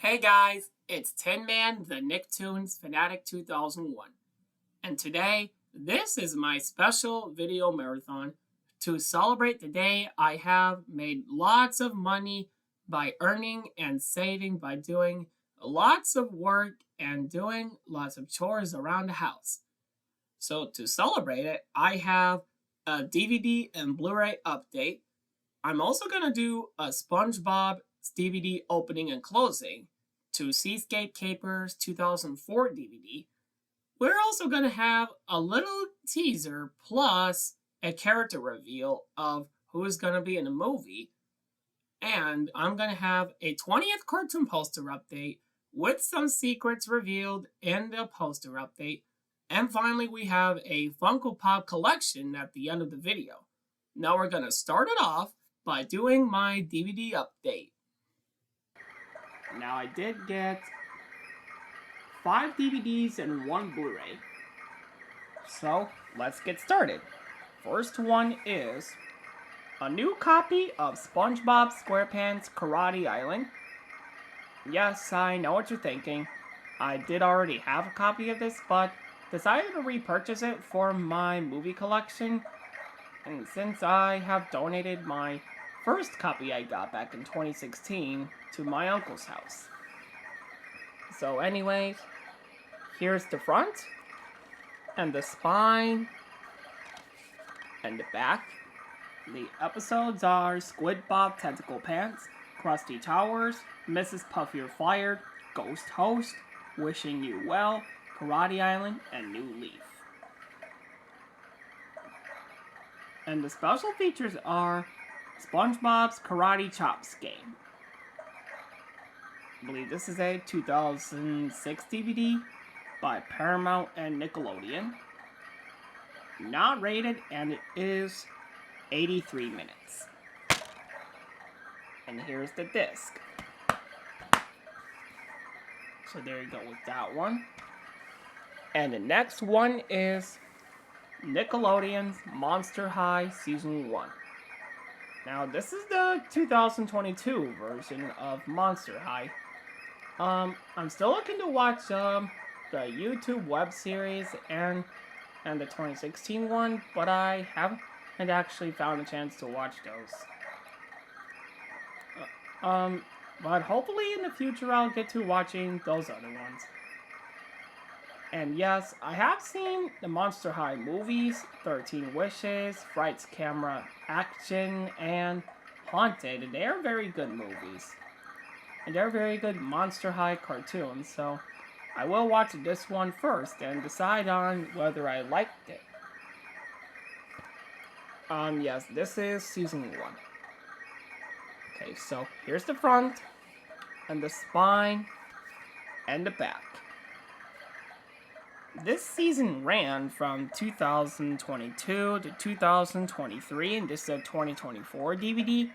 Hey guys, it's Tin Man, the Nicktoons Fanatic 2001, and today this is my special video marathon to celebrate the day I have made lots of money by earning and saving by doing lots of work and doing lots of chores around the house. So to celebrate it, I have a DVD and Blu-ray update. I'm also going to do a SpongeBob DVD opening and closing to Seascape Capers 2004 DVD. We're also going to have a little teaser plus a character reveal of who is going to be in the movie. And I'm going to have a 20th cartoon poster update with some secrets revealed in the poster update. And finally, we have a Funko Pop collection at the end of the video. Now we're going to start it off by doing my DVD update. Now I did get 5 DVDs and 1 Blu-ray. So let's get started. First one is a new copy of SpongeBob SquarePants Karate Island. Yes, I know what you're thinking. I did already have a copy of this, but decided to repurchase it for my movie collection. And since I have donated my first copy I got back in 2016 to my uncle's house. So anyways, here's the front, and the spine, and the back. The episodes are Squid Bob Tentacle Pants, Krusty Towers, Mrs. Puff You're Fired, Ghost Host, Wishing You Well, Karate Island, and New Leaf. And the special features are SpongeBob's Karate Chops game. I believe this is a 2006 DVD by Paramount and Nickelodeon. Not rated, and it is 83 minutes. And here's the disc. So there you go with that one. And the next one is Nickelodeon's Monster High Season 1. Now, this is the 2022 version of Monster High. I'm still looking to watch the YouTube web series and the 2016 one, but I haven't actually found a chance to watch those. But hopefully in the future I'll get to watching those other ones. And yes, I have seen the Monster High movies, 13 Wishes, Frights Camera Action, and Haunted, and they are very good movies. And they're very good Monster High cartoons, so I will watch this one first and decide on whether I liked it. Yes, this is Season 1. Okay, so here's the front, and the spine, and the back. This season ran from 2022 to 2023, and this is a 2024 DVD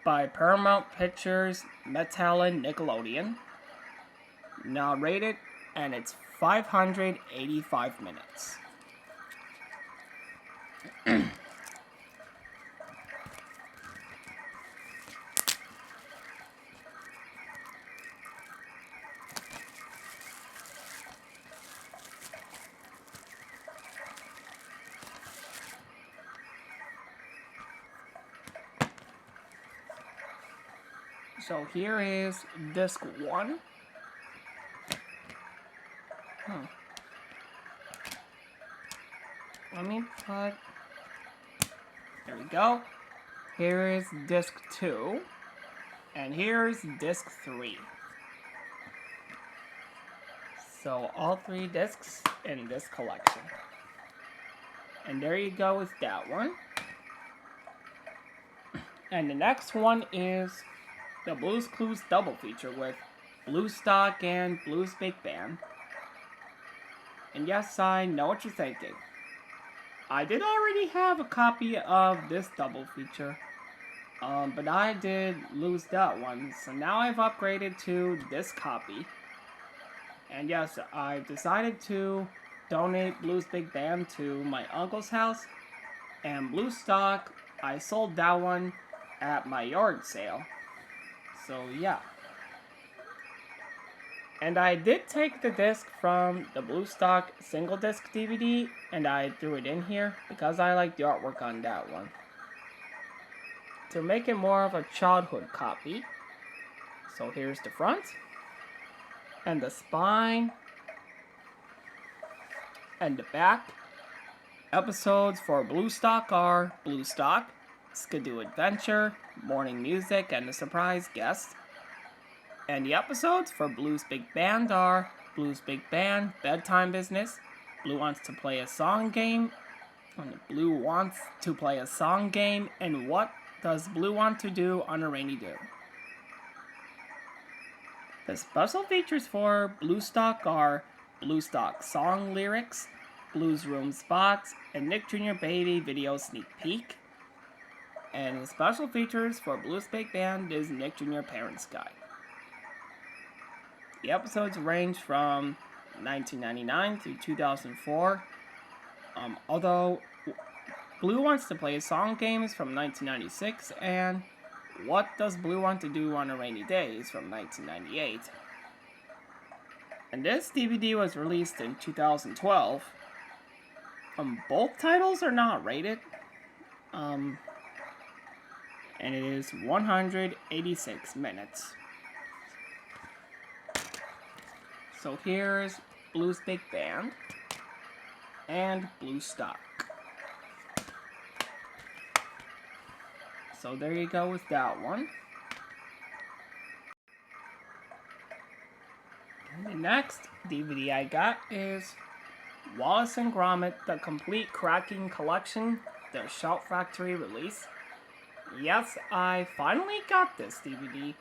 by Paramount Pictures, Mattel, and Nickelodeon. Now rated, and it's 585 minutes. So here is disc 1. Let me put... There we go. Here is disc 2. And here's disc 3. So all 3 discs in this collection. And there you go with that one. And the next one is the Blue's Clues double feature with Bluestock and Blue's Big Band. And yes, I know what you're thinking. I did already have a copy of this double feature, but I did lose that one, so now I've upgraded to this copy. And yes, I decided to donate Blue's Big Band to my uncle's house, and Bluestock, I sold that one at my yard sale. So yeah. And I did take the disc from the Blue Stock single disc DVD and I threw it in here because I like the artwork on that one. To make it more of a childhood copy. So here's the front. And the spine. And the back. Episodes for Blue Stock are Blue Stock, Skidoo Adventure, Morning Music, and a surprise guest. And the episodes for Blue's Big Band are Blue's Big Band, Bedtime Business, Blue Wants to Play a Song Game, and Blue Wants to Play a Song Game, and What Does Blue Want to Do on a Rainy Day? The special features for Blue Stock are Blue Stock Song Lyrics, Blue's Room Spots, and Nick Jr. Baby Video Sneak Peek. And the special features for Blue's Big Band is Nick Jr. Parents Guide. The episodes range from 1999 to 2004, although Blue Wants to Play a Song Game is from 1996, and What Does Blue Want to Do on a Rainy Day is from 1998. And this DVD was released in 2012. Both titles are not rated, and it is 186 minutes. So here's Blue's Big Band and Blue Stock. So there you go with that one. And the next DVD I got is Wallace and Gromit: The Complete Cracking Collection, the Shout Factory release. Yes, I finally got this DVD,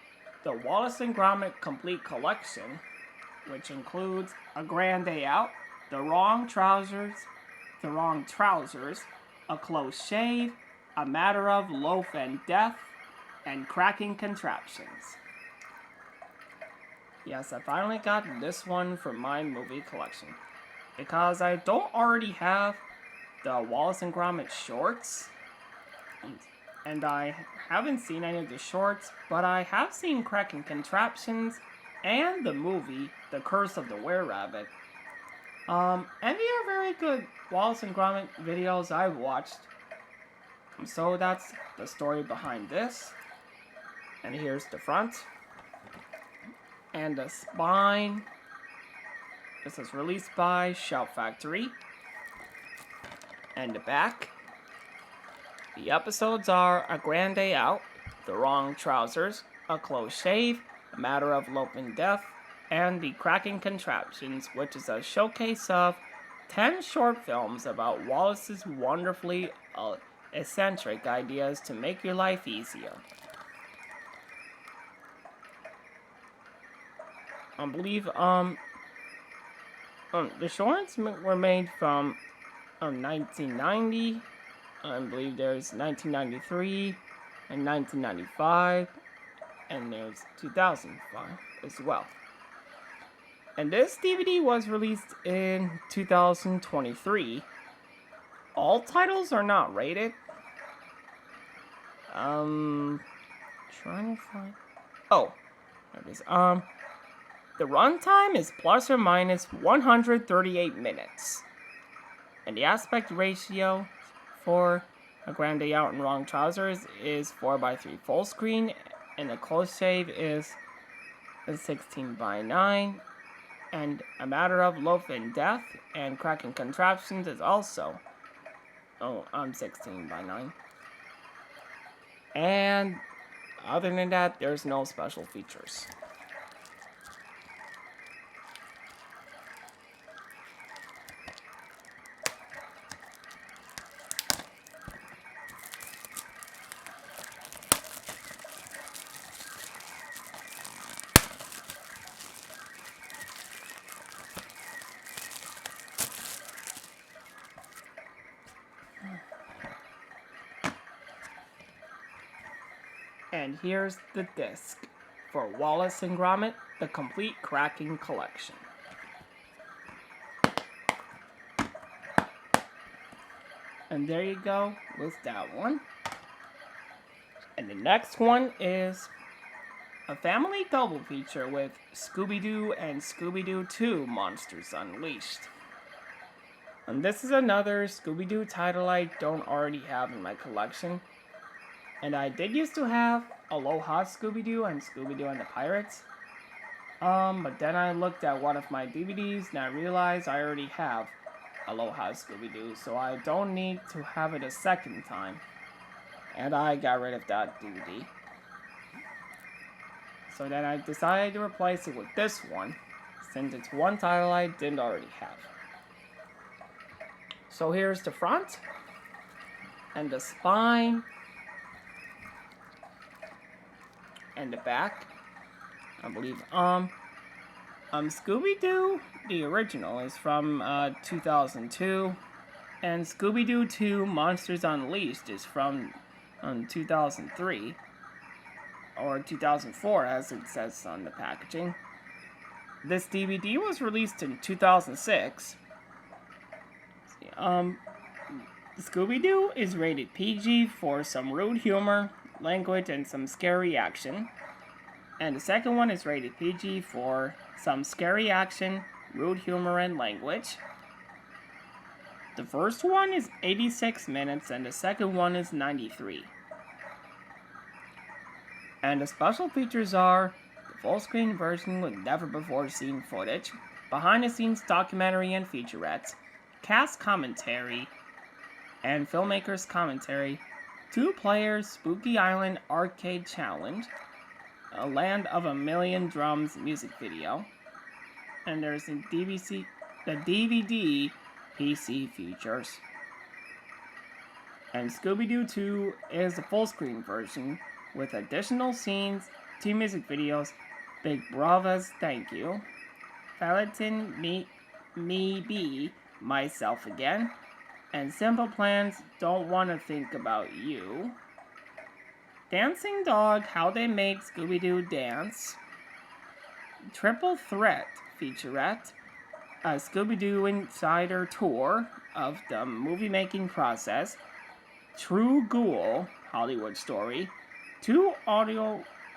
the Wallace and Gromit Complete Collection, which includes A Grand Day Out, The Wrong Trousers, A Close Shave, A Matter of Loaf and Death, and Cracking Contraptions. Yes, I finally got this one for my movie collection, because I don't already have the Wallace and Gromit shorts, and I haven't seen any of the shorts, but I have seen Cracking Contraptions and the movie The Curse of the Were-Rabbit. And they are very good Wallace and Gromit videos I've watched. So that's the story behind this. And here's the front. And the spine. This is released by Shout Factory. And the back. The episodes are A Grand Day Out, The Wrong Trousers, A Close Shave, A Matter of Loaf and Death, and The Cracking Contraptions, which is a showcase of 10 short films about Wallace's wonderfully eccentric ideas to make your life easier. I believe the shorts were made from 1990. I believe there's 1993 and 1995, and there's 2005 as well. And this DVD was released in 2023. All titles are not rated. Trying to find. Oh, there it is. The runtime is plus or minus 138 minutes, and the aspect ratio for A Grand Day Out and Wrong Trousers is 4:3 full screen, and the close shave is 16:9, and A Matter of Loaf and Death and Cracking Contraptions is also 16:9. And other than that, there's no special features. And here's the disc for Wallace and Gromit: The Complete Cracking Collection. And there you go with that one. And the next one is a family double feature with Scooby-Doo and Scooby-Doo 2 Monsters Unleashed. And this is another Scooby-Doo title I don't already have in my collection. And I did used to have Aloha Scooby-Doo and Scooby-Doo and the Pirates. But then I looked at one of my DVDs and I realized I already have Aloha Scooby-Doo, so I don't need to have it a second time. And I got rid of that DVD. So then I decided to replace it with this one, since it's one title I didn't already have. So here's the front, and the spine, and the back. I believe, Scooby-Doo, the original, is from 2002, and Scooby-Doo 2 Monsters Unleashed is from 2003, or 2004 as it says on the packaging. This DVD was released in 2006. Scooby-Doo is rated PG for some rude humor, language, and some scary action. And the second one is rated PG for some scary action, rude humor, and language. The first one is 86 minutes and the second one is 93. And the special features are the full screen version with never before seen footage, behind the scenes documentary and featurettes, cast commentary, and filmmakers commentary, 2 players Spooky Island Arcade Challenge, a Land of a Million Drums music video, and there's the DVD PC features. And Scooby-Doo 2 is the full screen version with additional scenes, 2 music videos, Big Brava's Thank You, Peloton Me Be Myself Again, and Simple Plans Don't Wanna Think About You, Dancing Dog How They Made Scooby-Doo Dance, Triple Threat featurette, a Scooby-Doo Insider Tour of the movie making process, True Ghoul Hollywood Story, 2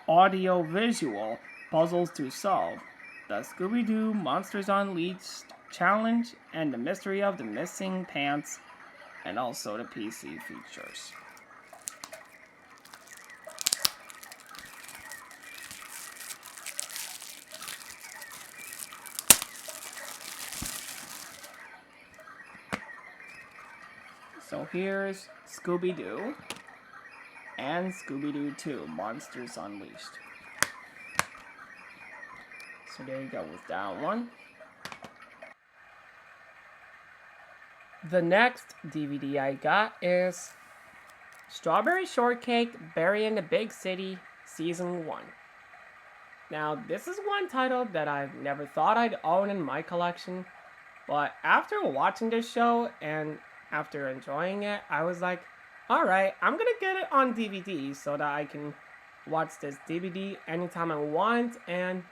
audio-visual puzzles to solve, the Scooby-Doo Monsters Unleashed Challenge, and the Mystery of the Missing Pants, and also the PC features. So here's Scooby-Doo and Scooby-Doo 2 Monsters Unleashed. So there you go with that one. The next DVD I got is Strawberry Shortcake Berry in the Big City Season 1. Now, this is one title that I've never thought I'd own in my collection, but after watching this show and after enjoying it, I was like, alright, I'm gonna get it on DVD so that I can watch this DVD anytime I want and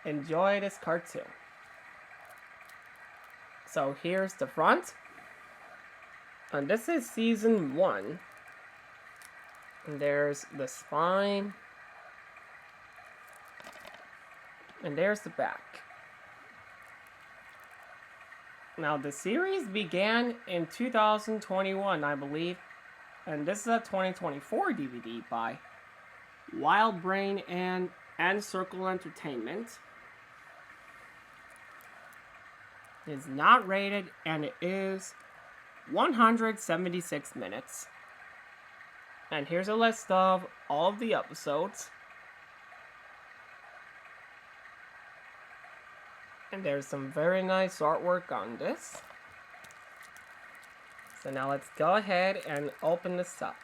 enjoy this cartoon. So here's the front. And this is Season 1. And there's the spine. And there's the back. Now, the series began in 2021, I believe. And this is a 2024 DVD by Wild Brain and Circle Entertainment. It's not rated, and it is 176 minutes. And here's a list of all of the episodes. And there's some very nice artwork on this. So now let's go ahead and open this up.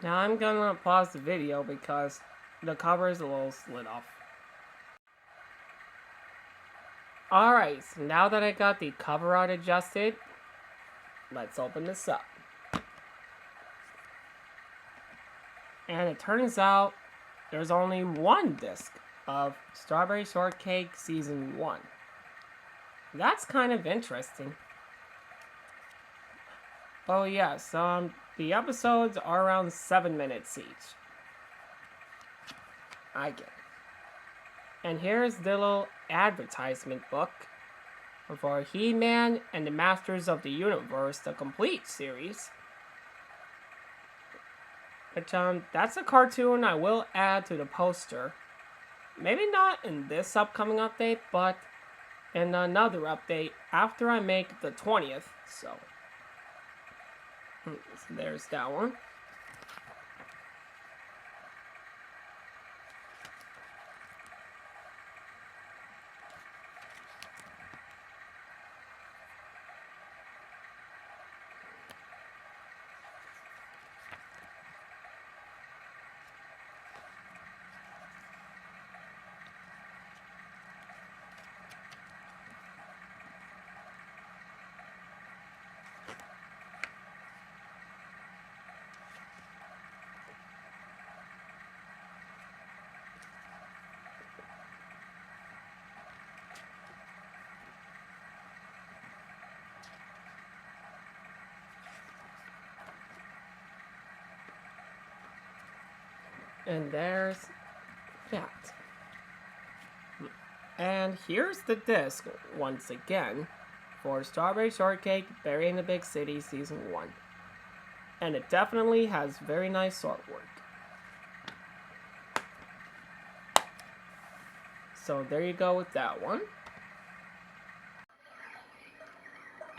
Now I'm gonna pause the video because the cover is a little slid off. Alright, so now that I got the cover art adjusted, let's open this up. And it turns out there's only one disc of Strawberry Shortcake Season 1. That's kind of interesting. Oh yes, the episodes are around 7 minutes each. I get it. And here's the little advertisement book for He-Man and the Masters of the Universe, the complete series. Which, that's a cartoon I will add to the poster. Maybe not in this upcoming update, but in another update after I make the 20th, so there's that one. And there's that. And here's the disc, once again, for Strawberry Shortcake, Berry in the Big City Season 1. And it definitely has very nice artwork. So there you go with that one.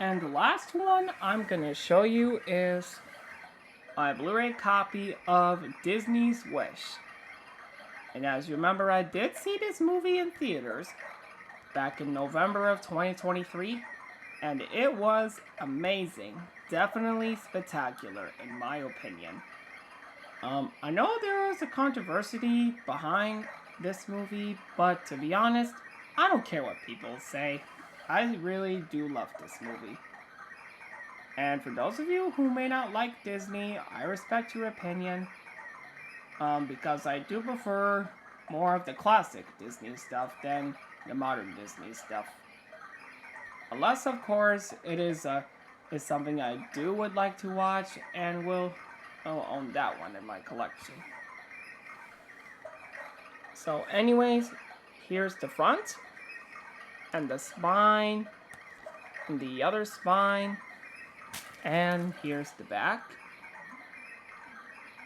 And the last one I'm going to show you is a Blu-ray copy of Disney's Wish. And as you remember, I did see this movie in theaters back in November of 2023, and it was amazing. Definitely spectacular, in my opinion. I know there was a controversy behind this movie, but to be honest, I don't care what people say. I really do love this movie. And for those of you who may not like Disney, I respect your opinion. Because I do prefer more of the classic Disney stuff than the modern Disney stuff. Unless, of course, it is something I would like to watch and will own that one in my collection. So anyways, here's the front, and the spine, and the other spine, and here's the back.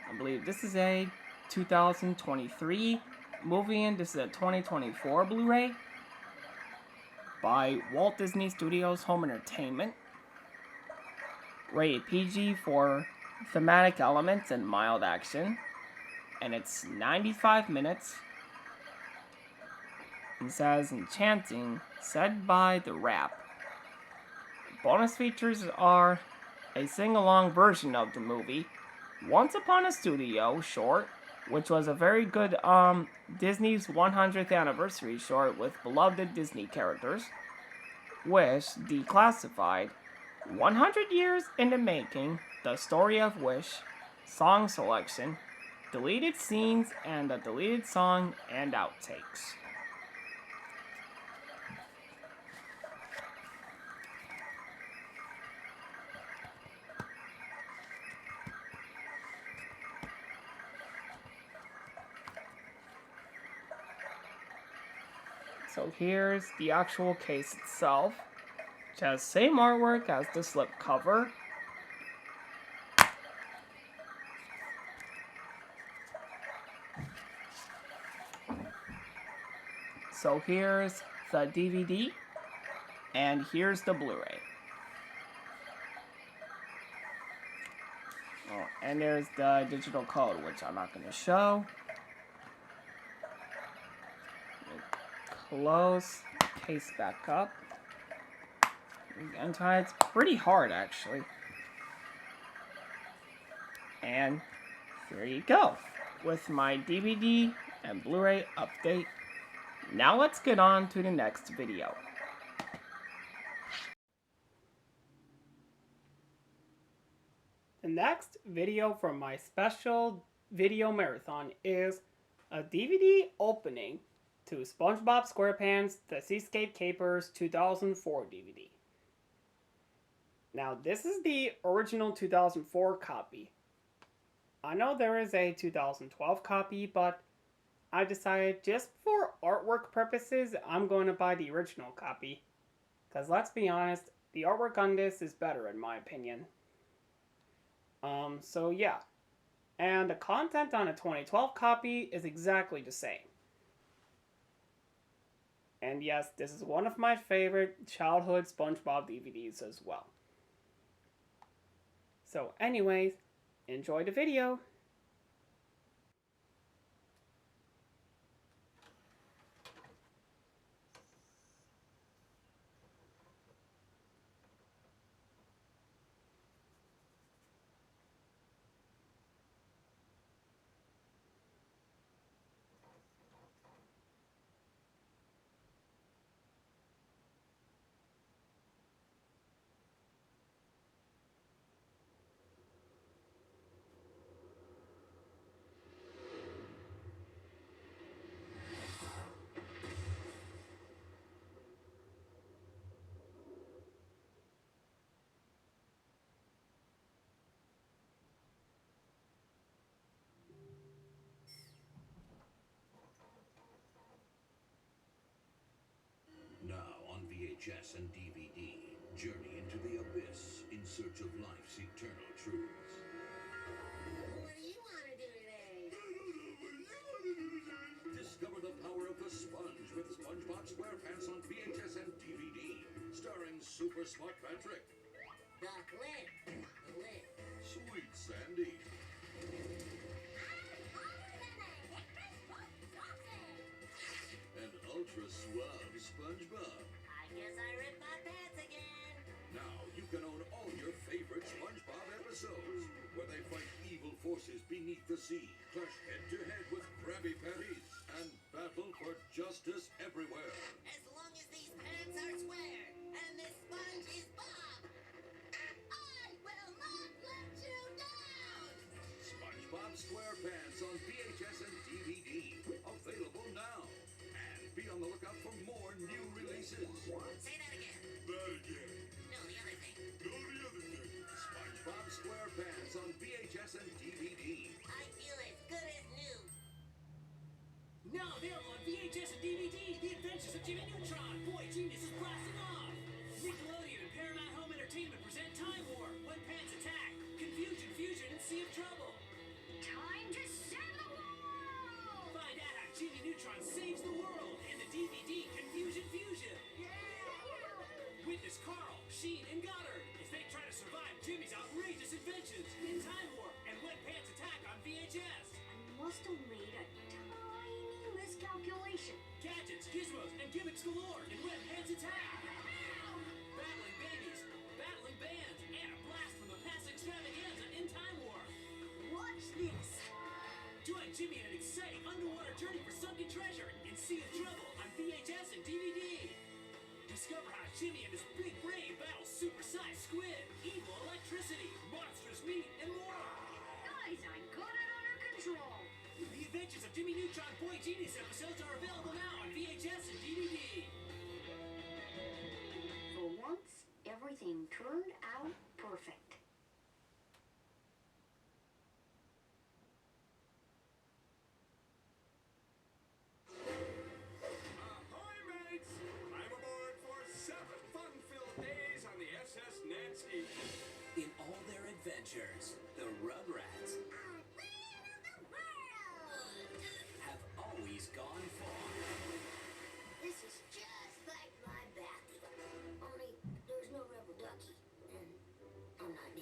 I believe this is a 2023 movie, and this is a 2024 Blu-ray by Walt Disney Studios Home Entertainment. Rated PG for thematic elements and mild action. And it's 95 minutes. It says Enchanting, said by The Rap. Bonus features are a sing-along version of the movie, Once Upon a Studio short, which was a very good Disney's 100th anniversary short with beloved Disney characters. Wish Declassified, 100 Years in the Making, The Story of Wish, Song Selection, Deleted Scenes, and a deleted song and outtakes. So here's the actual case itself, which has the same artwork as the slipcover. So here's the DVD, and here's the Blu-ray. Oh, and there's the digital code, which I'm not going to show. Close the case back up. And it's pretty hard, actually. And here you go, with my DVD and Blu-ray update. Now let's get on to the next video. The next video from my special video marathon is a DVD opening to SpongeBob SquarePants The Seascape Capers 2004 DVD. Now, this is the original 2004 copy. I know there is a 2012 copy, but I decided just for artwork purposes, I'm going to buy the original copy. Because let's be honest, the artwork on this is better in my opinion. So yeah. And the content on a 2012 copy is exactly the same. And yes, this is one of my favorite childhood SpongeBob DVDs as well. So anyways, enjoy the video! Now on VHS and DVD, journey into the abyss in search of life's eternal truths. What do you want to do today? Discover the power of the sponge with SpongeBob SquarePants on VHS and DVD, starring Super Smart Patrick, Doc Lit. Sweet Sandy, and ultra suave SpongeBob. I guess I ripped my pants again. Now you can own all your favorite SpongeBob episodes, where they fight evil forces beneath the sea, clash head-to-head with Krabby Patties, and battle for justice everywhere. As long as these pants are square and this sponge is Bob, I will not let you down. SpongeBob SquarePants on VHS and DVD, available now. And be on the lookout for more new releases. Say that again. That again. No, the other thing. No, the other thing. SpongeBob SquarePants on VHS and DVD. I feel as good as new. Now available on VHS and DVD, The Adventures of Jimmy Neutron, Boy Genius is blasting off! Nickelodeon and Paramount Home Entertainment present Time War, When Pants Attack, Confusion, Fusion, and Sea of Trouble. Time to save the world! Find out how Jimmy Neutron saves the world in the DVD Confusion Fusion. Witness Carl, Sheen, and Goddard as they try to survive Jimmy's outrageous inventions in Time War and When Pants Attack on VHS. I must have made a tiny miscalculation. Gadgets, gizmos, and gimmicks galore in When Pants Attack. Battling babies, battling bands, and a blast from the past extravaganza in Time War. Watch this. Join Jimmy in an exciting underwater journey for sunken treasure in Sea of Trouble on VHS and DVD. Discover how Jimmy and his big brain battle super-sized squid, evil electricity, monstrous meat, and more. Guys, I got it under control. The Adventures of Jimmy Neutron Boy Genius episodes are available now on VHS and DVD. For once, everything turned out perfect. Ahoy, mates! I'm aboard for 7 fun-filled days on the SS Nancy. In all their adventures, the Rugrats have always gone far. This is just like my bathie. Only there's no rubber ducky. And I'm not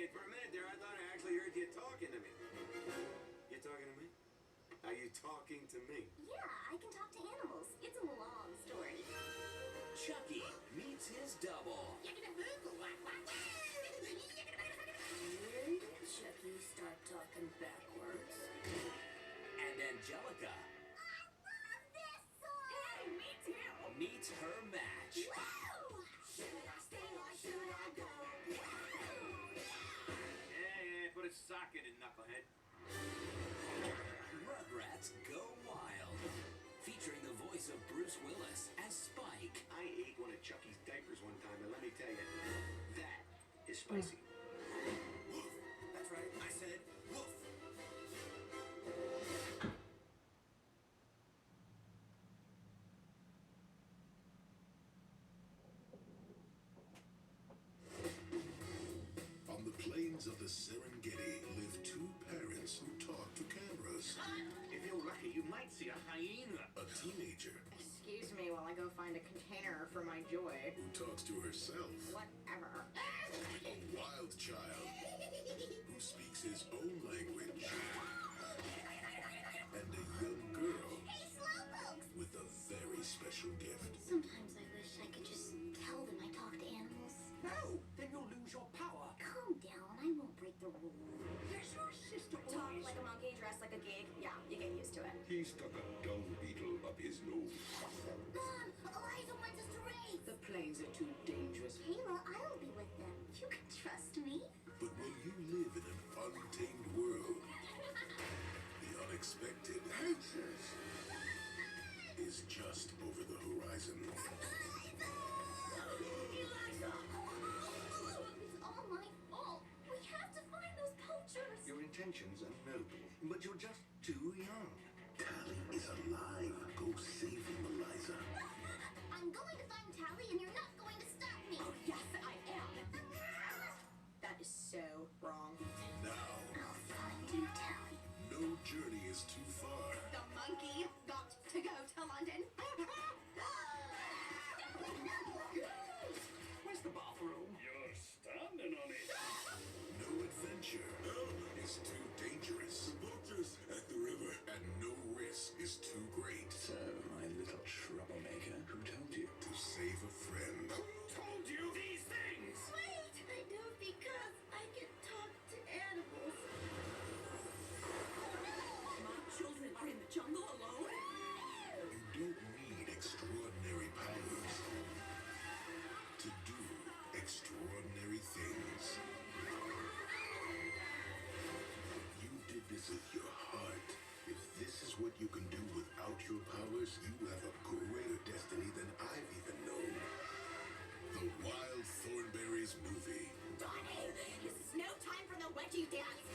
saying. For a minute there, I thought I actually heard you talking to me. You talking to me? Are you talking to me? Yeah, I can talk to animals. It's a long story. Chucky meets his double. When did Chucky start talking backwards? And Angelica This song! Hey, me too! meets her match. Woo! Should I stay or should I go? Yeah, put a socket in, knucklehead. Rugrats Go Wild. Featuring the voice of Bruce Willis as Spike. I ate one of Chucky's diapers one time, and let me tell you, that is spicy. Woof! That's right, I said woof! On the plains of the Serengeti live two parents who talk to cameras. If you're lucky, you might see a hyena. A teenager Excuse me while I go find a container for my joy. who talks to herself. Whatever. A wild child who speaks his own language. And a young girl Hey, Slowpokes! with a very special gift. Sometimes I wish I could just tell them I talk to animals. No, then you'll lose your power. Calm down, I won't break the rules. Yes, your sister Talk always... like a monkey, dress like a geek. Yeah, you get used to it. He stuck a dung beetle up his nose. Mom, Eliza wants us to race! The plains are too dangerous. Kayla, I'll be with them. You can trust me. But when you live in an untamed world, the unexpected is just over the horizon. Eliza! It's all my fault. We have to find those poachers. Your intentions are noble, but you're just too young. Tally is alive. Go save him, Eliza. I'm going to find Tally, and you're not going to stop me. Oh, yes, I am. That is so wrong. Now, I'll find you, Tally. no journey is too far. The monkey got to go to London. Where's the bathroom? You're standing on it. No adventure is too dangerous. The vultures at the river, and no risk is too great. So, my little troublemaker, who told you? To save a friend. Who told you these things? Wait! I do because I can talk to animals. My children are in the jungle alone. You don't need extraordinary powers to do extraordinary things. You did this with your heart. If this is what you can do without your powers, you have a greater destiny than I've even known. The Wild Thornberrys movie. Donnie, this is no time for the wedgie dance.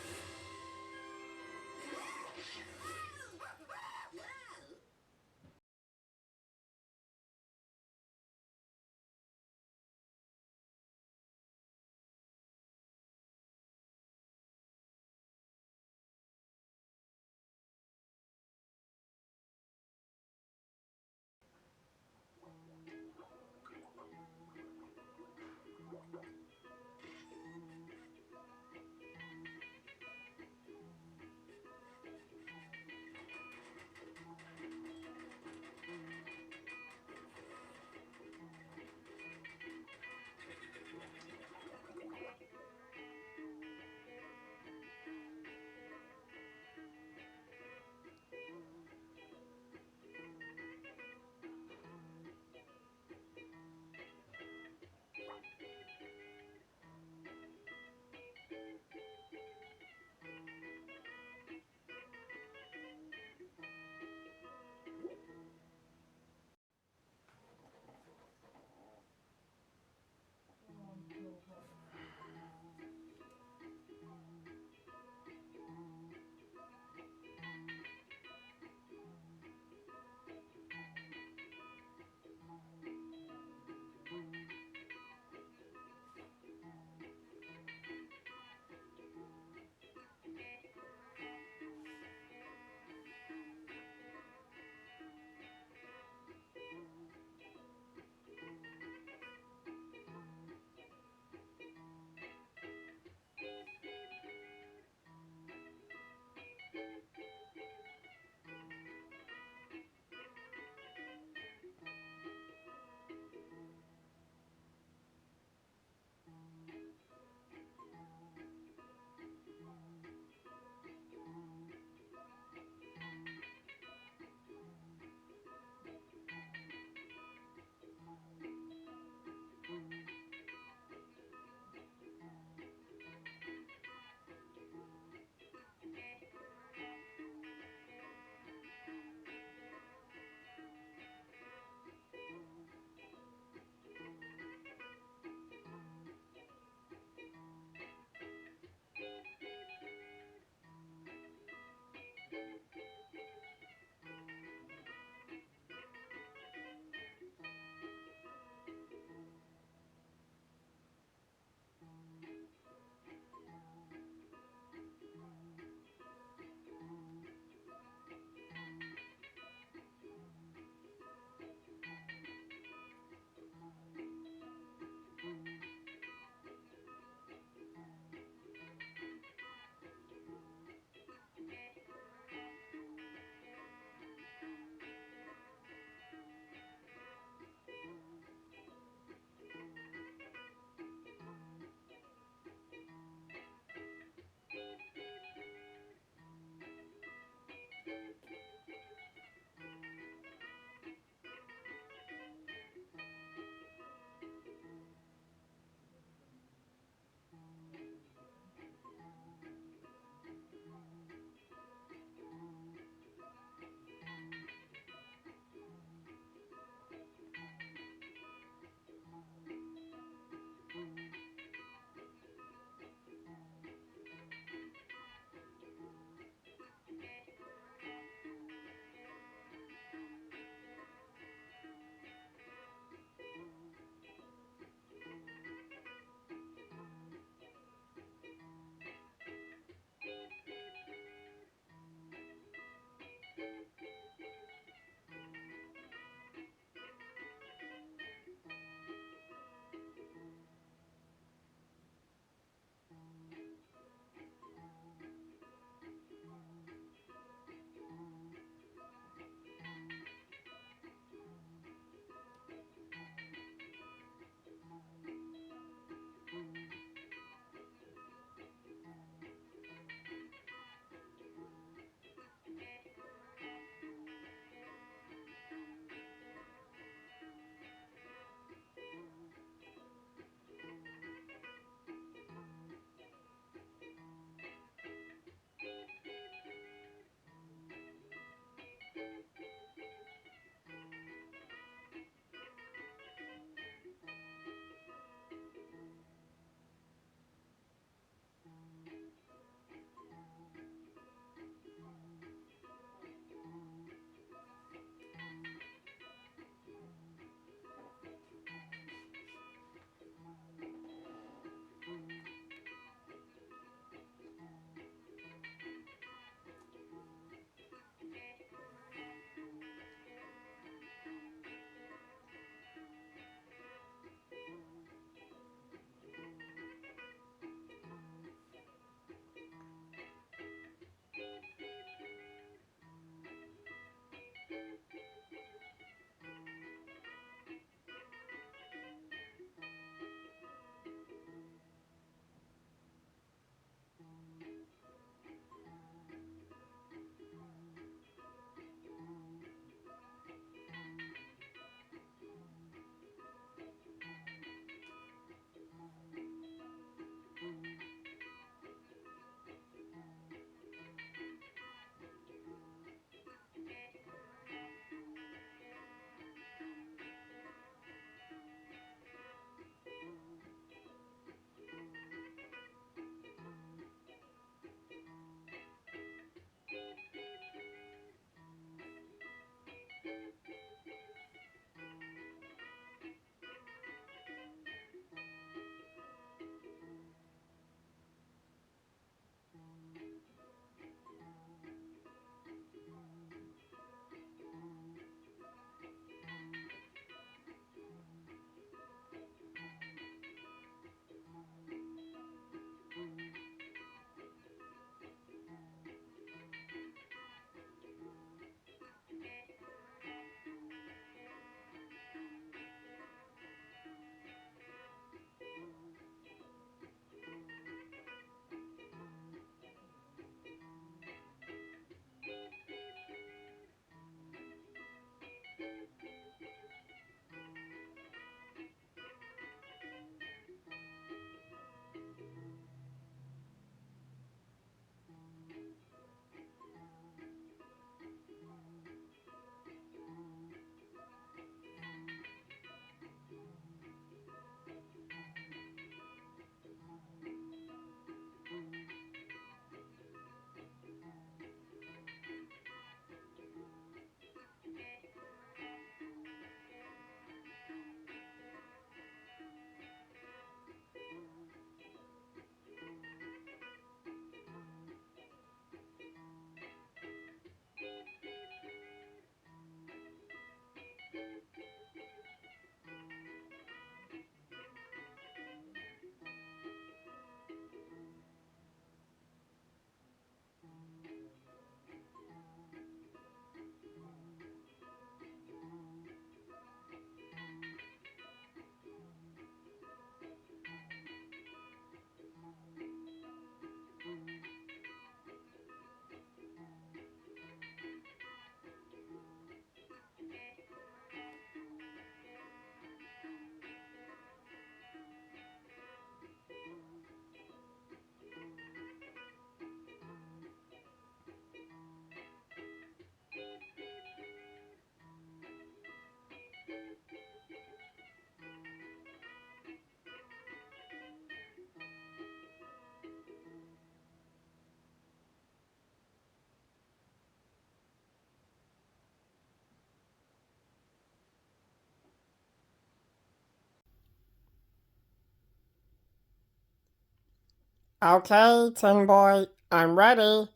Okay, Tin Boy, I'm ready.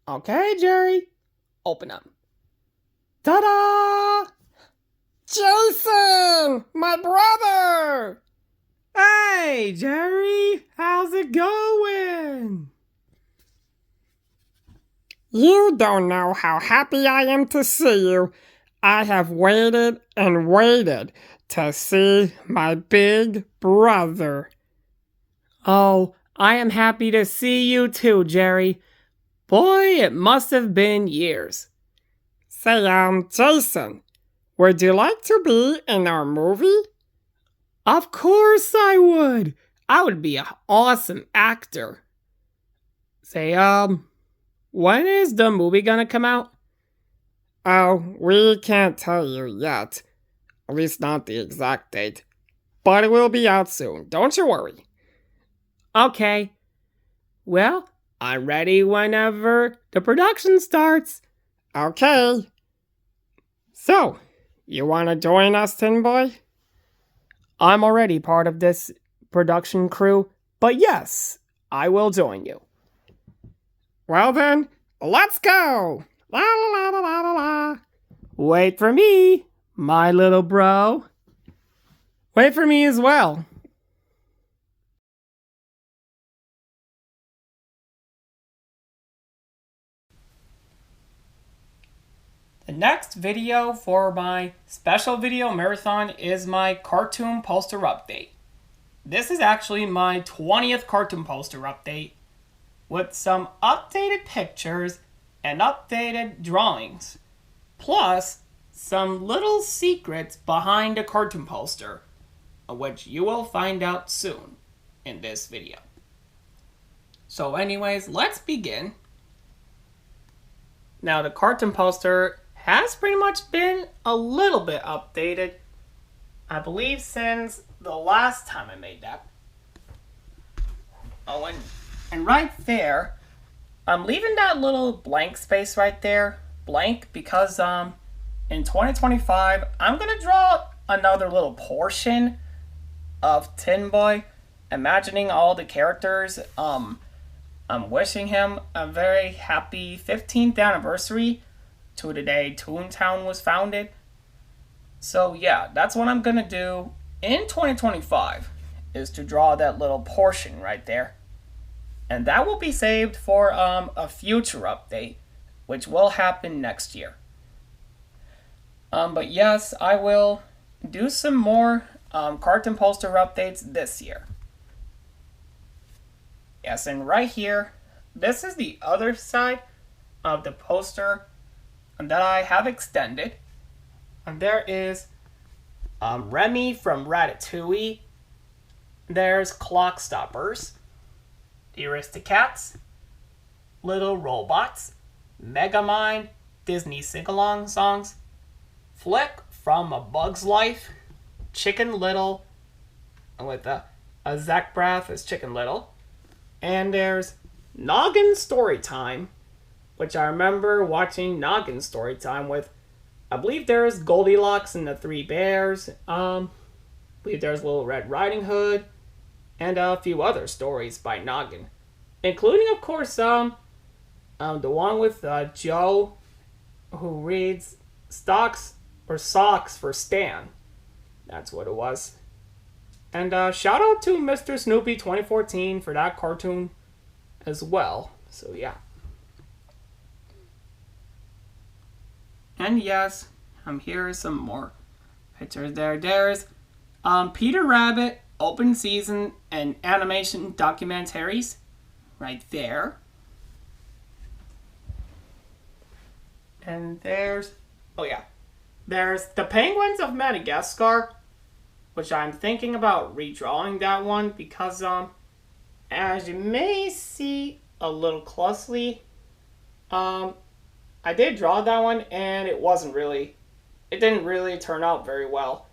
Okay, Jerry, open up. Ta-da! Jason, my brother! Hey, Jerry, how's it going? You don't know how happy I am to see you. I have waited and waited to see my big brother. Oh, I am happy to see you too, Jerry. Boy, it must have been years. Say, Jason, would you like to be in our movie? Of course I would. I would be an awesome actor. Say, when is the movie gonna come out? Oh, we can't tell you yet. At least not the exact date. But it will be out soon, don't you worry. Okay. Well, I'm ready whenever the production starts. Okay. So, you wanna join us, Tin Boy? I'm already part of this production crew, but yes, I will join you. Well then, let's go! La la la la la la. Wait for me, my little bro. Wait for me as well. The next video for my special video marathon is my cartoon poster update. This is actually my 20th cartoon poster update with some updated pictures and updated drawings, plus some little secrets behind the cartoon poster, which you will find out soon in this video. So anyways, let's begin. Now the cartoon poster has pretty much been a little bit updated, I believe since the last time I made that. Oh, and right there, I'm leaving that little blank space right there blank because in 2025 I'm gonna draw another little portion of Tin Boy, imagining all the characters. I'm wishing him a very happy 15th anniversary to the day Toontown was founded. So yeah, that's what I'm gonna do in 2025, is to draw that little portion right there. And that will be saved for a future update, which will happen next year. But yes, I will do some more cartoon poster updates this year. Yes, and right here, this is the other side of the poster that I have extended. And there is Remy from Ratatouille. There's Clock Stoppers, the Aristocats, Little Robots, Megamind, Disney Sing-Along songs, Flick from A Bug's Life, Chicken Little, with Zach Braff as Chicken Little, and there's Noggin Storytime, which I remember watching Noggin Storytime with, I believe there's Goldilocks and the Three Bears, I believe there's Little Red Riding Hood, and a few other stories by Noggin, including, of course, the one with Joe, who reads Socks for Stan. That's what it was. And shout out to Mr. Snoopy 2014 for that cartoon as well. So yeah. And yes, here are some more pictures there. There's Peter Rabbit open season and animation documentaries right there. And there's, oh yeah, there's The Penguins of Madagascar, which I'm thinking about redrawing that one because as you may see a little closely, I did draw that one and it didn't really turn out very well.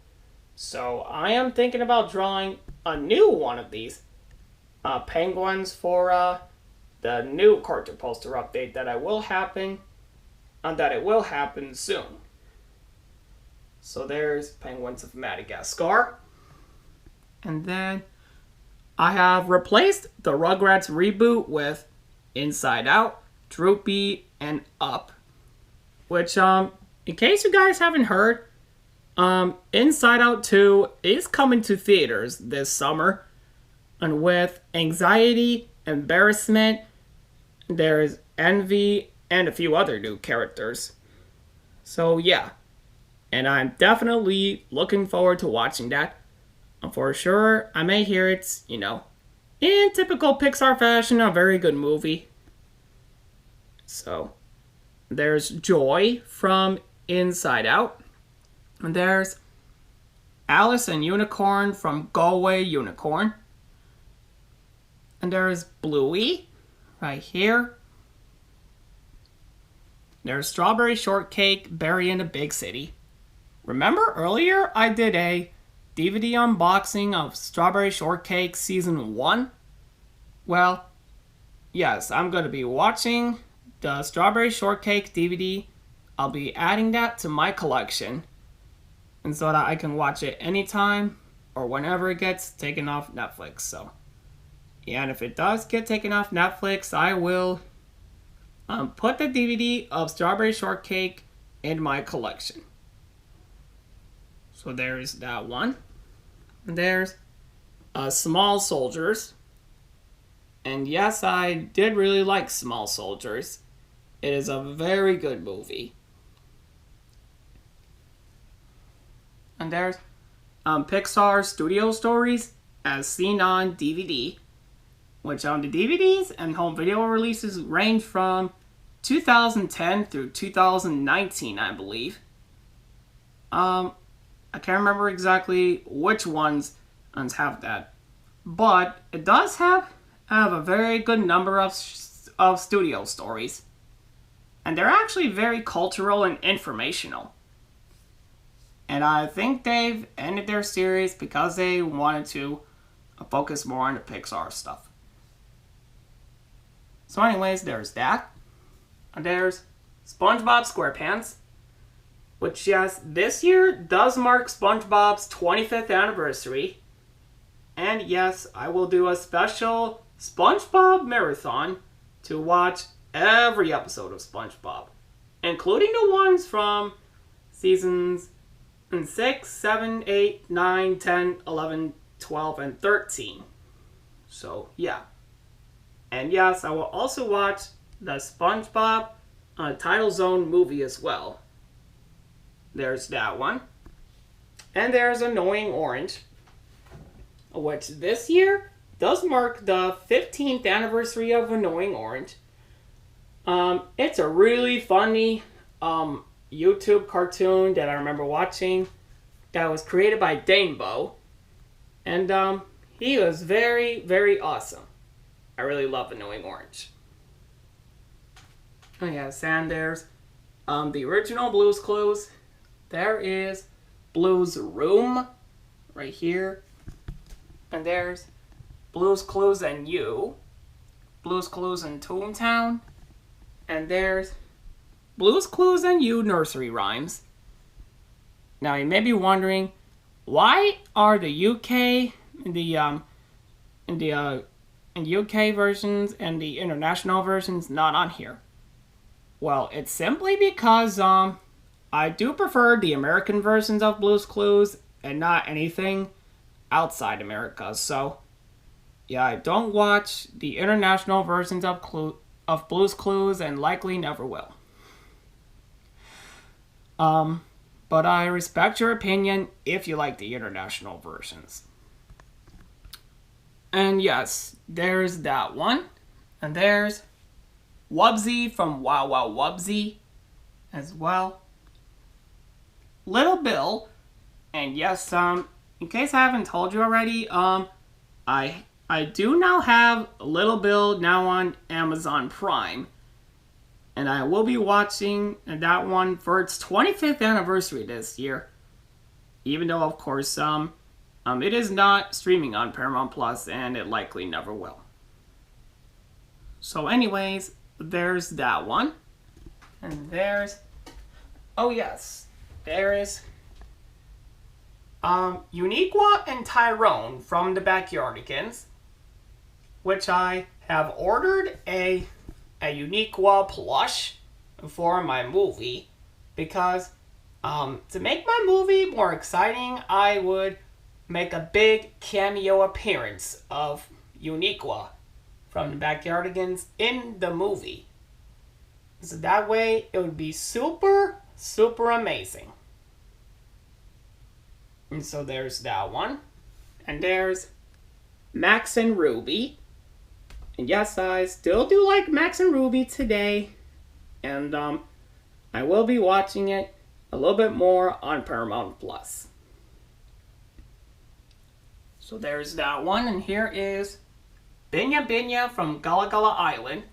So I am thinking about drawing a new one of these penguins for the new cartoon poster update that it will happen soon. So there's Penguins of Madagascar. And then I have replaced the Rugrats reboot with Inside Out, Droopy, and Up. Which, in case you guys haven't heard, Inside Out 2 is coming to theaters this summer. And with anxiety, embarrassment, there's envy, and a few other new characters. So yeah, and I'm definitely looking forward to watching that. And for sure, I may hear it's, in typical Pixar fashion, a very good movie. So, there's Joy from Inside Out. And there's Alice and Unicorn from Go Away Unicorn. And there's Bluey, right here. There's Strawberry Shortcake, Berry in a Big City. Remember earlier I did a DVD unboxing of Strawberry Shortcake Season 1? Well, yes, I'm going to be watching the Strawberry Shortcake DVD. I'll be adding that to my collection, and so that I can watch it anytime or whenever it gets taken off Netflix. So, yeah, and if it does get taken off Netflix, I will put the DVD of Strawberry Shortcake in my collection. So there's that one. And there's Small Soldiers. And yes, I did really like Small Soldiers. It is a very good movie. And there's Pixar Studio Stories as seen on DVD. Which the DVDs and home video releases range from 2010 through 2019, I believe. I can't remember exactly which ones have that, but it does have a very good number of studio stories, and they're actually very cultural and informational. And I think they've ended their series because they wanted to focus more on the Pixar stuff. So anyways, there's that. And there's SpongeBob SquarePants, which, yes, this year does mark SpongeBob's 25th anniversary. And yes, I will do a special SpongeBob marathon to watch every episode of SpongeBob, including the ones from seasons 6, 7, 8, 9, 10, 11, 12, and 13. So, yeah. And yes, I will also watch the SpongeBob Title Zone movie as well. There's that one. And there's Annoying Orange, which this year does mark the 15th anniversary of Annoying Orange. It's a really funny YouTube cartoon that I remember watching that was created by Danebo. And he was very, very awesome. I really love Annoying Orange. Oh yes, and there's the original Blue's Clues. There is Blue's Room right here. And there's Blue's Clues and You. Blue's Clues in Toontown. And there's Blue's Clues and You nursery rhymes. Now you may be wondering, why are the UK UK versions and the international versions not on here? Well, it's simply because I do prefer the American versions of Blue's Clues and not anything outside America. So, yeah, I don't watch the international versions of Blue's Clues and likely never will. But I respect your opinion if you like the international versions. And yes, there's that one. And there's Wubbzy from Wow Wow Wubbzy as well. Little Bill. And yes, in case I haven't told you already, I do now have Little Bill now on Amazon Prime. And I will be watching that one for its 25th anniversary this year. Even though, of course, it is not streaming on Paramount Plus, and it likely never will. So anyways, there's that one. And there's... Oh yes, there is... Uniqua and Tyrone from the Backyardigans. which I have ordered a Uniqua plush for my movie because to make my movie more exciting, I would make a big cameo appearance of Uniqua from the Backyardigans in the movie. So that way it would be super, super amazing. And so there's that one. And there's Max and Ruby. And yes, I still do like Max and Ruby today. And I will be watching it a little bit more on Paramount Plus. So there's that one. And here is Binya Binya from Gullah Gullah Island,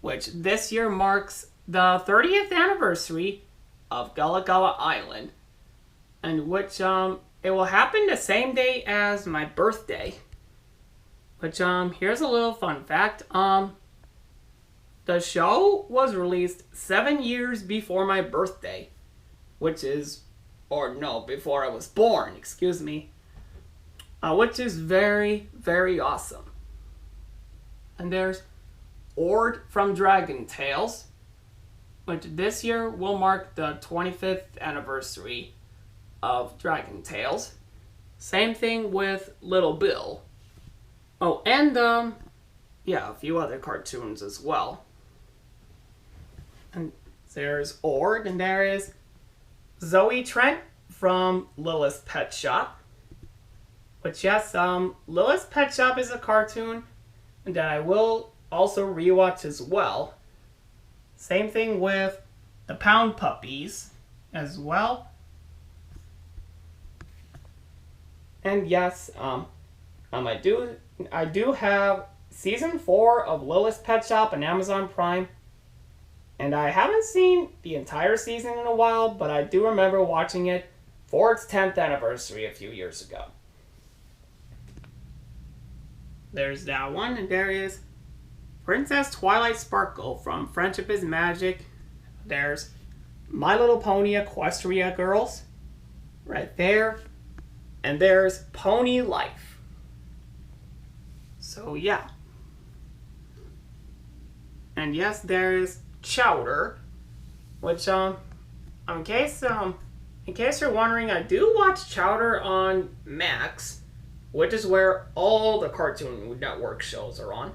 which this year marks the 30th anniversary of Gullah Gullah Island. And which it will happen the same day as my birthday. Which here's a little fun fact. The show was released 7 years before my birthday, which is, or no, before I was born, excuse me. Which is very, very awesome. And there's Ord from Dragon Tales, which this year will mark the 25th anniversary of Dragon Tales. Same thing with Little Bill. Oh, and yeah, a few other cartoons as well. And there's Ord, and there is Zoe Trent from Lilith's Pet Shop. Which yes, Lilith's Pet Shop is a cartoon that I will also rewatch as well. Same thing with the Pound Puppies as well. And yes, I do have season 4 of Lilith's Pet Shop on Amazon Prime. And I haven't seen the entire season in a while, but I do remember watching it for its 10th anniversary a few years ago. There's that one, and there is Princess Twilight Sparkle from Friendship is Magic. There's My Little Pony Equestria Girls, right there. And there's Pony Life. So yeah. And yes, there's Chowder, which in case you're wondering, I do watch Chowder on Max, which is where all the Cartoon Network shows are on.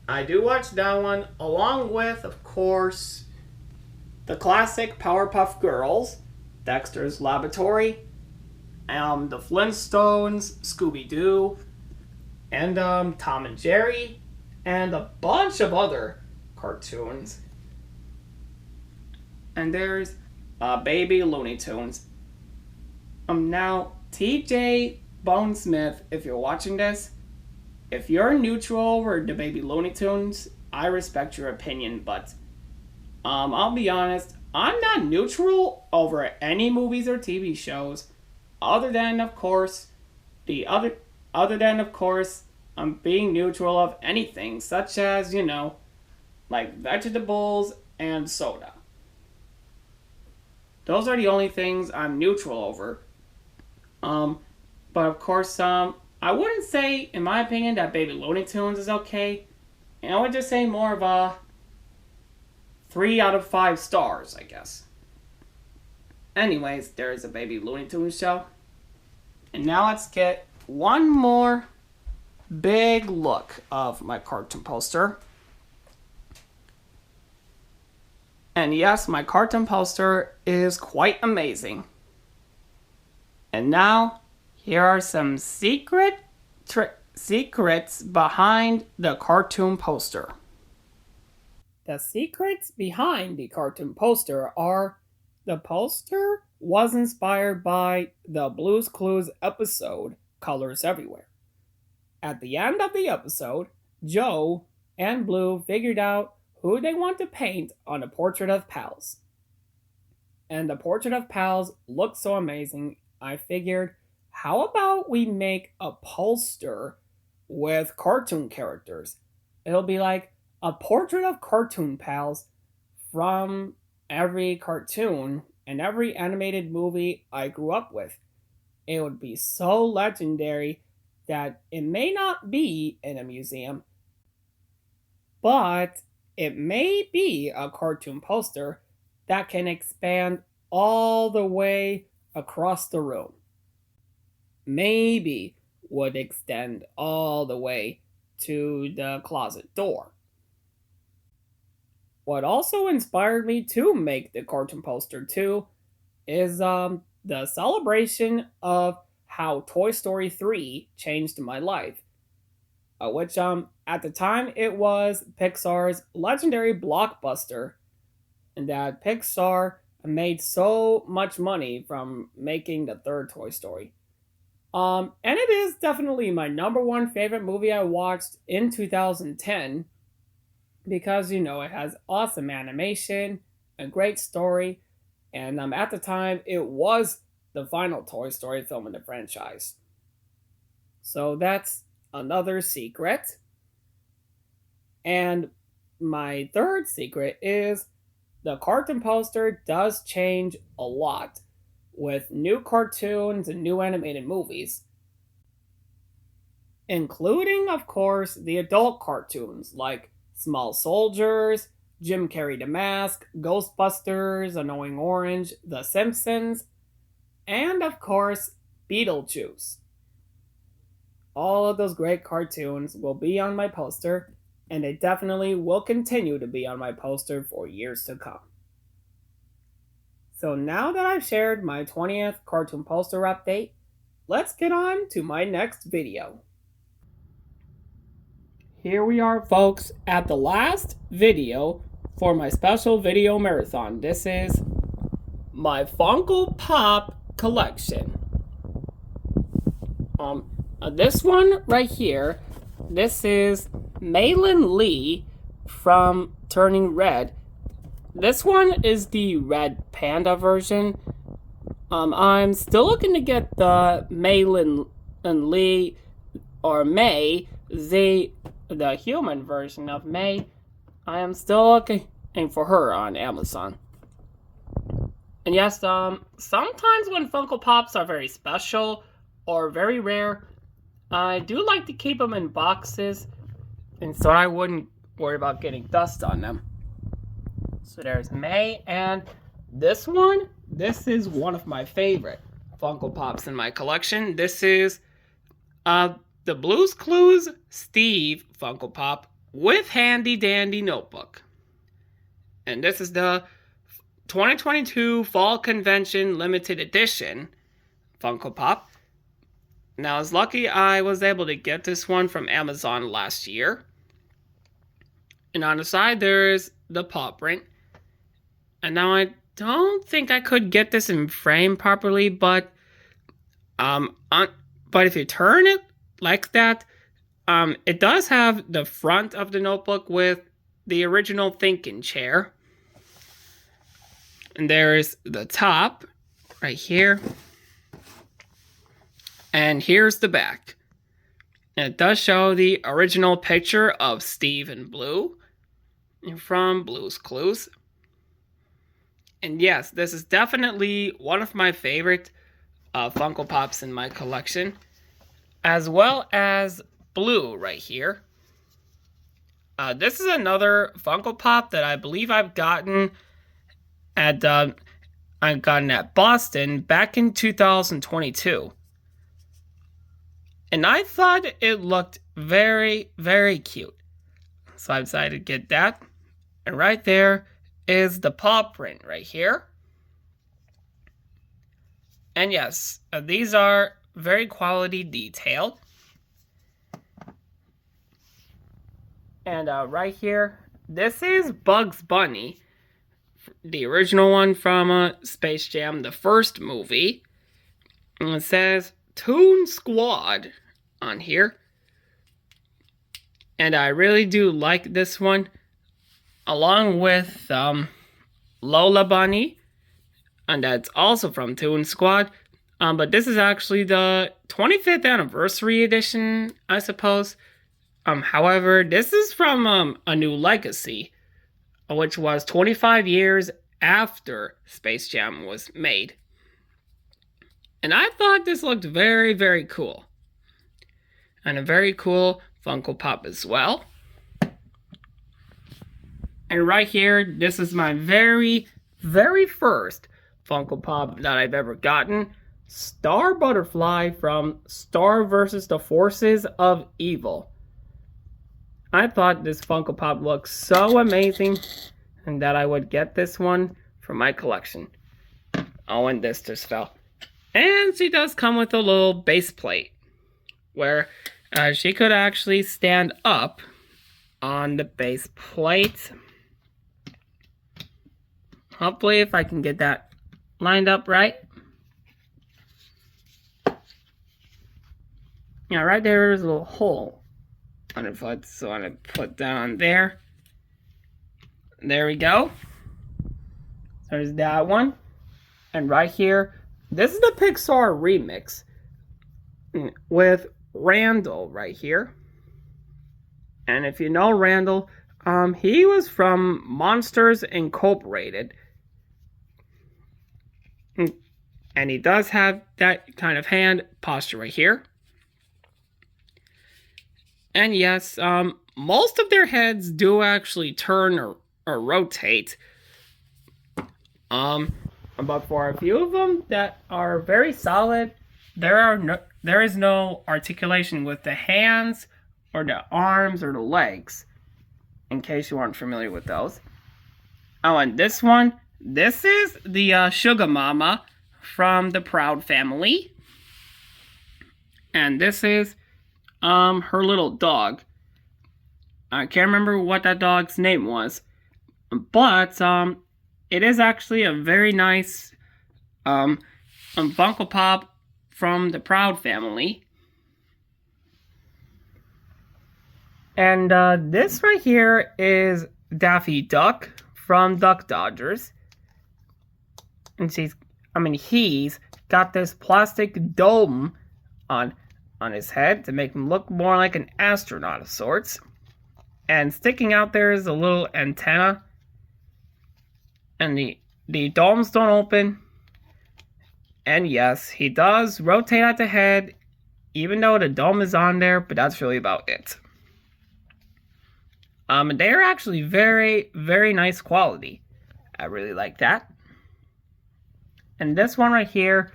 I do watch that one, along with, of course, the classic Powerpuff Girls, Dexter's Laboratory, the Flintstones, Scooby-Doo, and Tom and Jerry, and a bunch of other cartoons. And there's Baby Looney Tunes. Now, TJ Bonesmith, if you're watching this, if you're neutral over the Baby Looney Tunes, I respect your opinion, but I'll be honest, I'm not neutral over any movies or TV shows, other than of course I'm being neutral of anything, such as, like vegetables and soda. Those are the only things I'm neutral over. But of course, I wouldn't say, in my opinion, that Baby Looney Tunes is okay. And I would just say more of a 3 out of 5 stars, I guess. Anyways, there's a Baby Looney Tunes show. And now let's get one more big look of my cartoon poster. And yes, my cartoon poster is quite amazing. And now, here are some secrets behind the cartoon poster. The secrets behind the cartoon poster are: the poster was inspired by the Blue's Clues episode, Colors Everywhere. At the end of the episode, Joe and Blue figured out who they want to paint on a portrait of Pals. And the portrait of Pals looked so amazing, I figured, how about we make a poster with cartoon characters? It'll be like a portrait of cartoon pals from every cartoon and every animated movie I grew up with. It would be so legendary that it may not be in a museum, but it may be a cartoon poster that can expand all the way across the room. Maybe would extend all the way to the closet door. What also inspired me to make the cartoon poster too is the celebration of how Toy Story 3 changed my life. Which at the time it was Pixar's legendary blockbuster, and that Pixar made so much money from making the third Toy Story. And it is definitely my number one favorite movie I watched in 2010 because, it has awesome animation, a great story, and at the time, it was the final Toy Story film in the franchise. So that's another secret. And my third secret is the cartoon poster does change a lot with new cartoons and new animated movies, including, of course, the adult cartoons like Small Soldiers, Jim Carrey the Mask, Ghostbusters, Annoying Orange, The Simpsons, and of course, Beetlejuice. All of those great cartoons will be on my poster, and they definitely will continue to be on my poster for years to come. So now that I've shared my 20th cartoon poster update, let's get on to my next video. Here we are, folks, at the last video for my special video marathon. This is my Funko Pop collection. This one right here, this is Meilin Lee from Turning Red. This one is the red panda version. I'm still looking to get the Meilin Lee, or May, the human version of May. I am still looking for her on Amazon. And yes, sometimes when Funko Pops are very special or very rare, I do like to keep them in boxes, and so I wouldn't worry about getting dust on them. So there's May, and this is one of my favorite Funko Pops in my collection. This is the Blue's Clues Steve Funko Pop with Handy Dandy Notebook. And this is the 2022 Fall Convention Limited Edition Funko Pop. Now, I was lucky I was able to get this one from Amazon last year. And on the side, there's the paw print. And now I don't think I could get this in frame properly, but if you turn it like that, it does have the front of the notebook with the original thinking chair. And there's the top right here. And here's the back. And it does show the original picture of Steve and Blue from Blue's Clues. And yes, this is definitely one of my favorite Funko Pops in my collection, as well as Blue right here. This is another Funko Pop that I believe I've gotten at Boston back in 2022. And I thought it looked very, very cute. So I decided to get that. And right there is the paw print right here. And yes, these are very quality detailed. And right here, this is Bugs Bunny, the original one from Space Jam, the first movie. And it says Toon Squad on here. And I really do like this one, along with Lola Bunny, and that's also from Toon Squad. But this is actually the 25th anniversary edition, I suppose. However, this is from A New Legacy, which was 25 years after Space Jam was made. And I thought this looked very, very cool. and a very cool Funko Pop as well. And right here, this is my very first Funko Pop that I've ever gotten. Star Butterfly from Star vs. the Forces of Evil. I thought this Funko Pop looked so amazing and that I would get this one for my collection. Oh, and this just fell. And she does come with a little base plate where she could actually stand up on the base plate. Hopefully, if I can get that lined up right. Yeah, right there's a little hole on her foot, so I'm going to put that on there. There we go. There's that one. And right here, this is the Pixar remix with Randall right here. And if you know Randall, he was from Monsters Incorporated. And he does have that kind of hand posture right here. And yes, most of their heads do actually turn or rotate. But for a few of them that are very solid, there is no articulation with the hands or the arms or the legs, in case you aren't familiar with those. Oh, and this one, this is the Sugar Mama from the Proud Family. And this is her little dog. I can't remember what that dog's name was, but it is actually a very nice Funko Pop from the Proud Family. And this right here is Daffy Duck from Duck Dodgers. And he's got this plastic dome on his head to make him look more like an astronaut of sorts. And sticking out there is a little antenna. And the domes don't open. And yes, he does rotate at the head, even though the dome is on there, but that's really about it. They're actually very, very nice quality. I really like that. And this one right here,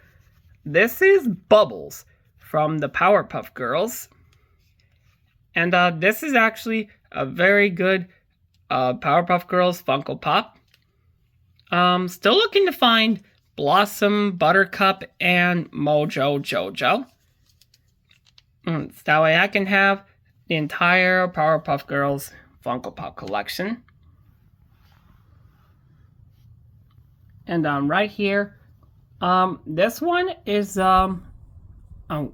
this is Bubbles from the Powerpuff Girls. And this is actually a very good Powerpuff Girls Funko Pop. Still looking to find Blossom, Buttercup, and Mojo Jojo. So that way I can have the entire Powerpuff Girls Funko Pop collection. And right here, this one is a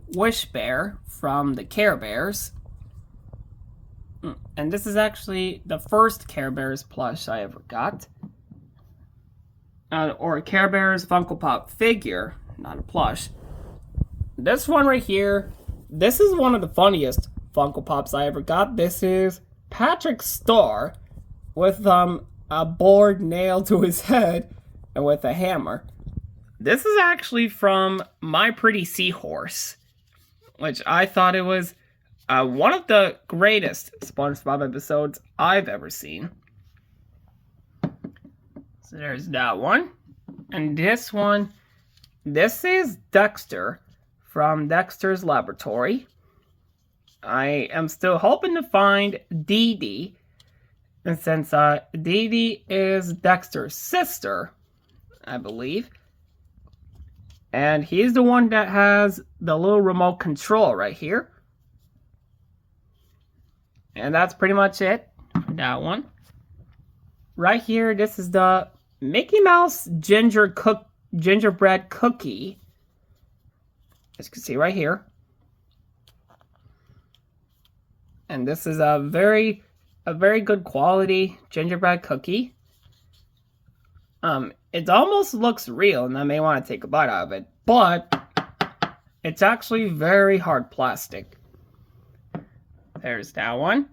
Wish Bear from the Care Bears. And this is actually the first Care Bears plush I ever got. Or a Care Bears Funko Pop figure, not a plush. This one right here, this is one of the funniest Funko Pops I ever got. This is Patrick Star with a board nailed to his head and with a hammer. This is actually from My Pretty Seahorse, which I thought it was one of the greatest SpongeBob episodes I've ever seen. So there's that one. And this one, this is Dexter from Dexter's Laboratory. I am still hoping to find Dee Dee. And since Dee Dee is Dexter's sister, I believe. And he's the one that has the little remote control right here. And that's pretty much it for that one. Right here, this is the Mickey Mouse gingerbread cookie. As you can see right here. And this is a very good quality gingerbread cookie. It almost looks real, and I may want to take a bite out of it, but it's actually very hard plastic. There's that one.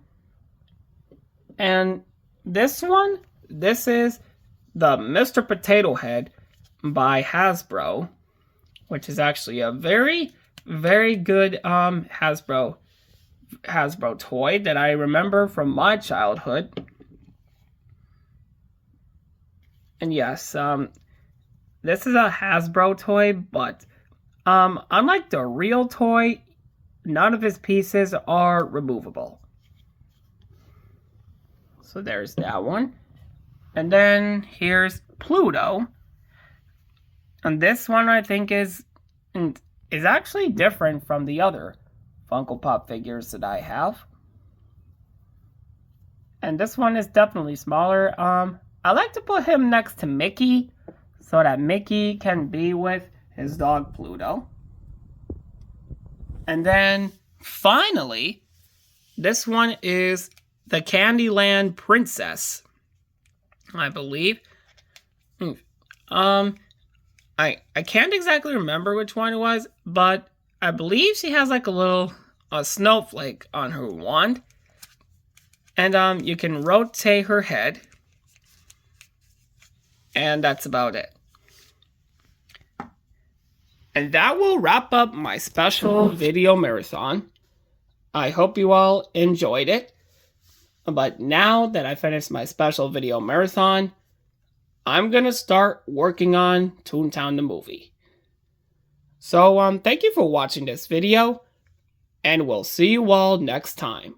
And this one, this is the Mr. Potato Head by Hasbro, which is actually a very, very good Hasbro Hasbro toy that I remember from my childhood. And yes, this is a Hasbro toy, but unlike the real toy, none of his pieces are removable. So there's that one. And then here's Pluto. And this one I think is actually different from the other Funko Pop figures that I have. And this one is definitely smaller. I like to put him next to Mickey so that Mickey can be with his dog Pluto. And then finally, this one is the Candyland Princess, I believe. I can't exactly remember which one it was, but I believe she has like a snowflake on her wand. And you can rotate her head. And that's about it. And that will wrap up my special video marathon. I hope you all enjoyed it. But now that I finished my special video marathon, I'm going to start working on Toontown the movie. So thank you for watching this video, and we'll see you all next time.